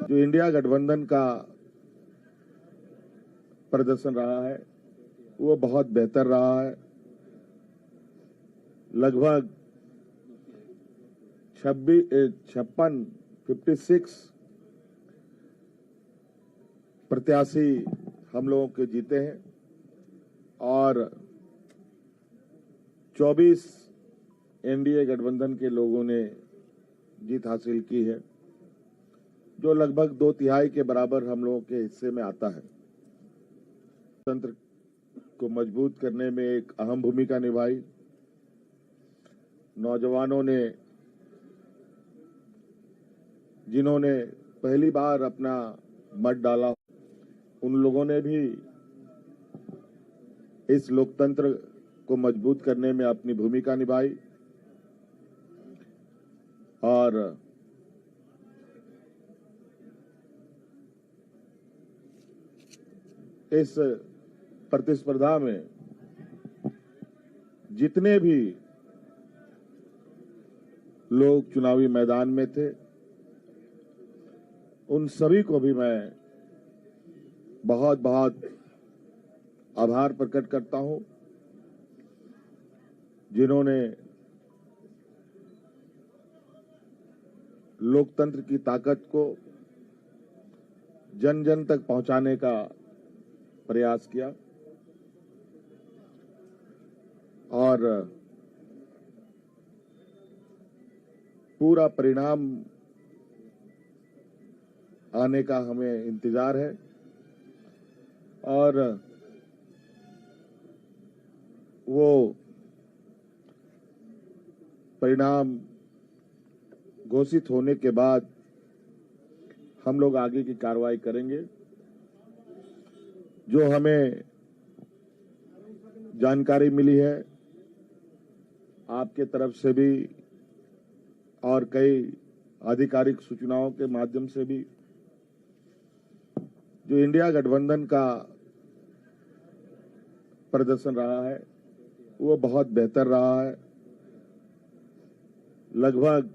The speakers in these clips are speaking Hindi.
जो इंडिया गठबंधन का प्रदर्शन रहा है वो बहुत बेहतर रहा है। लगभग 56 प्रत्याशी हम लोगों के जीते हैं और 24 एनडीए गठबंधन के लोगों ने जीत हासिल की है, जो लगभग 2/3 के बराबर हम लोगों के हिस्से में आता है। तंत्र को मजबूत करने में एक अहम भूमिका निभाई। नौजवानों ने, जिन्होंने पहली बार अपना मत डाला, उन लोगों ने भी इस लोकतंत्र को मजबूत करने में अपनी भूमिका निभाई और इस प्रतिस्पर्धा में जितने भी लोग चुनावी मैदान में थे, उन सभी को भी मैं बहुत बहुत आभार प्रकट करता हूं, जिन्होंने लोकतंत्र की ताकत को जन जन तक पहुंचाने का प्रयास किया और पूरा परिणाम आने का हमें इंतजार है और वो परिणाम घोषित होने के बाद हम लोग आगे की कार्रवाई करेंगे। जो हमें जानकारी मिली है आपके तरफ से भी और कई आधिकारिक सूचनाओं के माध्यम से भी, जो इंडिया गठबंधन का प्रदर्शन रहा है वो बहुत बेहतर रहा है। लगभग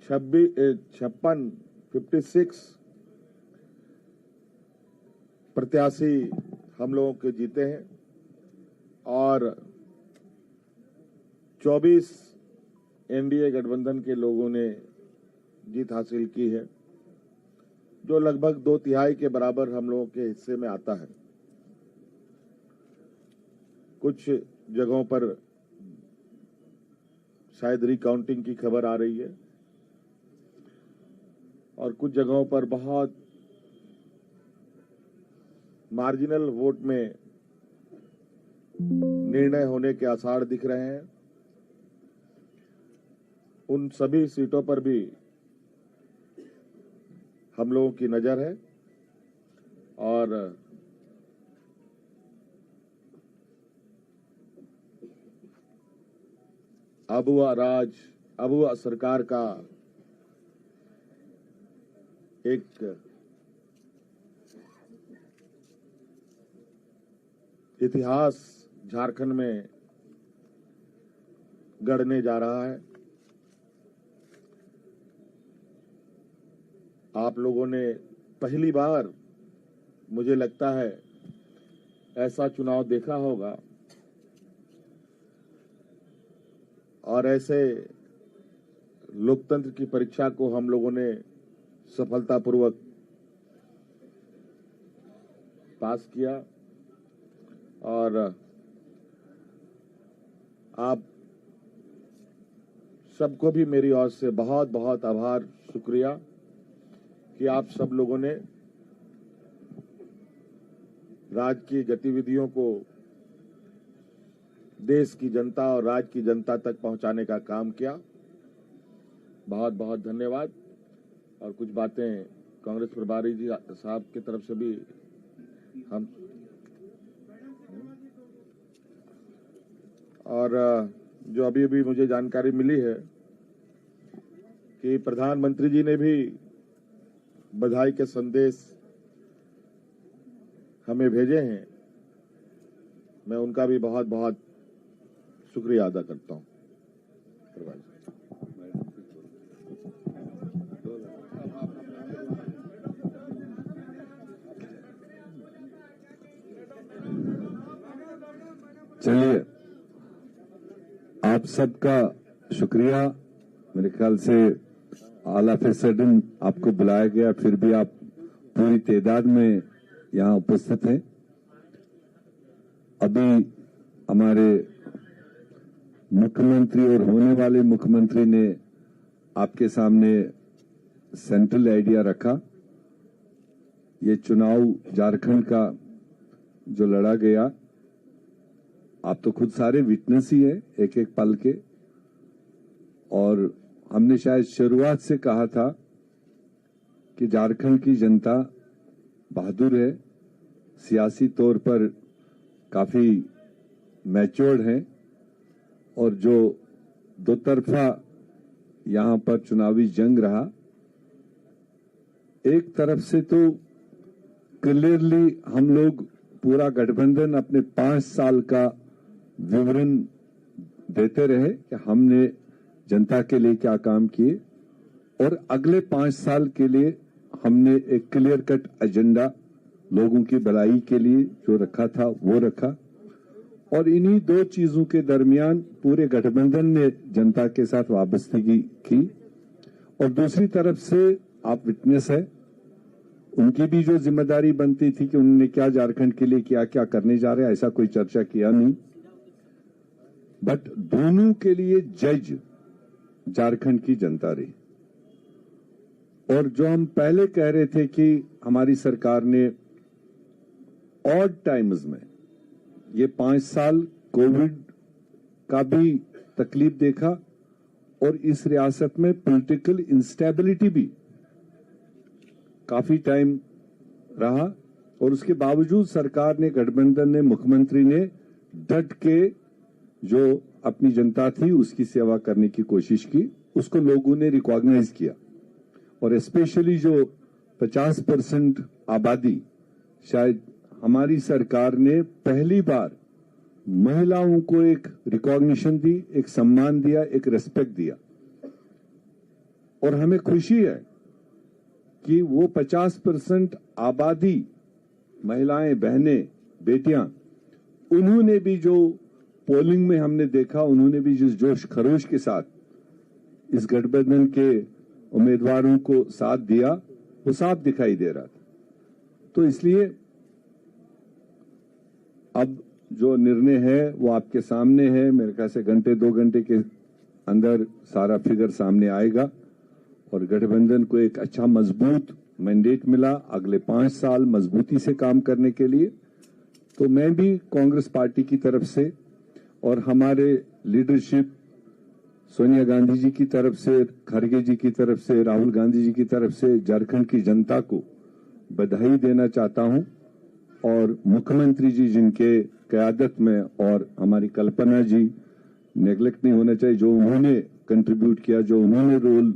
56 प्रत्याशी हम लोगों के जीते हैं और 24 एनडीए गठबंधन के लोगों ने जीत हासिल की है, जो लगभग 2/3 के बराबर हम लोगों के हिस्से में आता है। कुछ जगहों पर शायद रिकाउंटिंग की खबर आ रही है और कुछ जगहों पर बहुत मार्जिनल वोट में निर्णय होने के आसार दिख रहे हैं। उन सभी सीटों पर भी हम लोगों की नजर है और अबुआ सरकार का एक इतिहास झारखंड में गढ़ने जा रहा है। आप लोगों ने पहली बार, मुझे लगता है, ऐसा चुनाव देखा होगा और ऐसे लोकतंत्र की परीक्षा को हम लोगों ने सफलतापूर्वक पास किया और आप सबको भी मेरी ओर से बहुत बहुत आभार, शुक्रिया कि आप सब लोगों ने राज्य की गतिविधियों को देश की जनता और राज्य की जनता तक पहुंचाने का काम किया। बहुत बहुत धन्यवाद। और कुछ बातें कांग्रेस प्रभारी जी साहब की तरफ से भी हम और जो अभी अभी मुझे जानकारी मिली है कि प्रधानमंत्री जी ने भी बधाई के संदेश हमें भेजे हैं। मैं उनका भी बहुत बहुत शुक्रिया अदा करता हूं। चलिए, आप सबका शुक्रिया। मेरे ख्याल से ऑल ऑफ ए सडन आपको बुलाया गया, फिर भी आप पूरी तादाद में यहाँ उपस्थित हैं। अभी हमारे मुख्यमंत्री और होने वाले मुख्यमंत्री ने आपके सामने सेंट्रल आइडिया रखा। ये चुनाव झारखंड का जो लड़ा गया, आप तो खुद सारे विटनेस ही है एक एक पल के। और हमने शायद शुरुआत से कहा था कि झारखंड की जनता बहादुर है, सियासी तौर पर काफी मैच्योर्ड है, और जो दो तरफा यहां पर चुनावी जंग रहा, एक तरफ से तो क्लियरली हम लोग पूरा गठबंधन अपने 5 साल का विवरण देते रहे कि हमने जनता के लिए क्या काम किए, और अगले 5 साल के लिए हमने एक क्लियर कट एजेंडा लोगों की भलाई के लिए जो रखा था वो रखा। और इन्हीं दो चीजों के दरमियान पूरे गठबंधन ने जनता के साथ वाबस्तगी की। और दूसरी तरफ से आप विटनेस है, उनकी भी जो जिम्मेदारी बनती थी कि उन्होंने क्या झारखंड के लिए क्या क्या करने जा रहे हैं, ऐसा कोई चर्चा किया नहीं। बट दोनों के लिए जज झारखंड की जनता रही। और जो हम पहले कह रहे थे कि हमारी सरकार ने ऑड टाइम्स में ये 5 साल कोविड का भी तकलीफ देखा, और इस रियासत में पॉलिटिकल इंस्टेबिलिटी भी काफी टाइम रहा, और उसके बावजूद सरकार ने, गठबंधन ने, मुख्यमंत्री ने डट के जो अपनी जनता थी उसकी सेवा करने की कोशिश की। उसको लोगों ने रिकॉग्नाइज किया। और स्पेशली जो 50% आबादी, शायद हमारी सरकार ने पहली बार महिलाओं को एक रिकॉग्निशन दी, एक सम्मान दिया, एक रेस्पेक्ट दिया। और हमें खुशी है कि वो 50% आबादी, महिलाएं, बहनें, बेटियां, उन्होंने भी जो पोलिंग में हमने देखा, उन्होंने भी जिस जोश खरोश के साथ इस गठबंधन के उम्मीदवारों को साथ दिया, वो साफ दिखाई दे रहा था। तो इसलिए अब जो निर्णय है वो आपके सामने है। मेरे ख्याल से घंटे 2 घंटे के अंदर सारा फिगर सामने आएगा, और गठबंधन को एक अच्छा मजबूत मैंडेट मिला अगले 5 साल मजबूती से काम करने के लिए। तो मैं भी कांग्रेस पार्टी की तरफ से और हमारे लीडरशिप, सोनिया गांधी जी की तरफ से, खड़गे जी की तरफ से, राहुल गांधी जी की तरफ से झारखंड की जनता को बधाई देना चाहता हूं। और मुख्यमंत्री जी जिनके क़यादत में, और हमारी कल्पना जी, नेग्लेक्ट नहीं होना चाहिए, जो उन्होंने कंट्रीब्यूट किया, जो उन्होंने रोल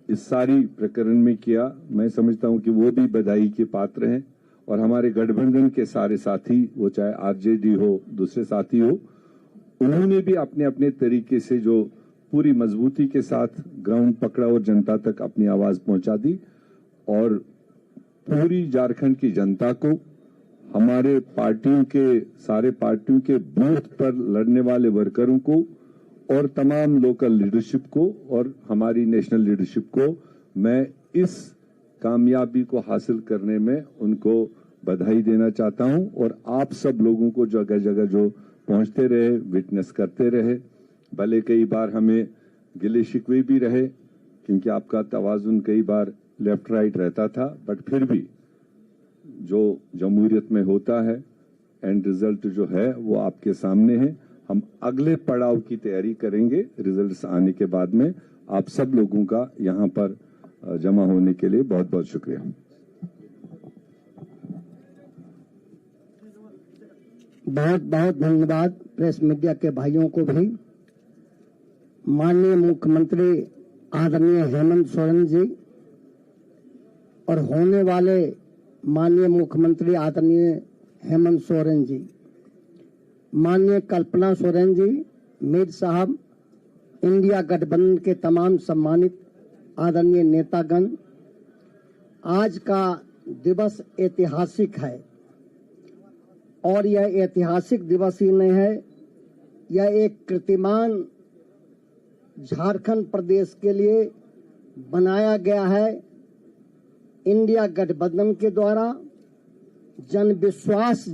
इस सारी प्रकरण में किया, मैं समझता हूं कि वो भी बधाई के पात्र हैं। और हमारे गठबंधन के सारे साथी, वो चाहे आरजेडी हो, दूसरे साथी हो, उन्होंने भी अपने अपने तरीके से जो पूरी मजबूती के साथ ग्राउंड पकड़ा और जनता तक अपनी आवाज पहुंचा दी। और पूरी झारखंड की जनता को, हमारे पार्टियों के, सारे पार्टियों के बूथ पर लड़ने वाले वर्करों को, और तमाम लोकल लीडरशिप को, और हमारी नेशनल लीडरशिप को मैं इस कामयाबी को हासिल करने में उनको बधाई देना चाहता हूं। और आप सब लोगों को जगह जगह जो पहुंचते रहे, विटनेस करते रहे, भले कई बार हमें गिले शिकवे भी रहे क्योंकि आपका तवाजुन कई बार लेफ्ट राइट रहता था, बट फिर भी जो जमहूरियत में होता है, एंड रिजल्ट जो है वो आपके सामने है। हम अगले पड़ाव की तैयारी करेंगे रिजल्ट्स आने के बाद में। आप सब लोगों का यहाँ पर जमा होने के लिए बहुत बहुत शुक्रिया। बहुत बहुत धन्यवाद प्रेस मीडिया के भाइयों को भी। माननीय मुख्यमंत्री आदरणीय हेमंत सोरेन जी और होने वाले माननीय मुख्यमंत्री आदरणीय हेमंत सोरेन जी, माननीय कल्पना सोरेन जी, मीर साहब, इंडिया गठबंधन के तमाम सम्मानित आदरणीय नेतागण, आज का दिवस ऐतिहासिक है। और यह ऐतिहासिक दिवस ही नहीं है, यह एक कीर्तिमान झारखंड प्रदेश के लिए बनाया गया है। इंडिया गठबंधन के द्वारा जन विश्वास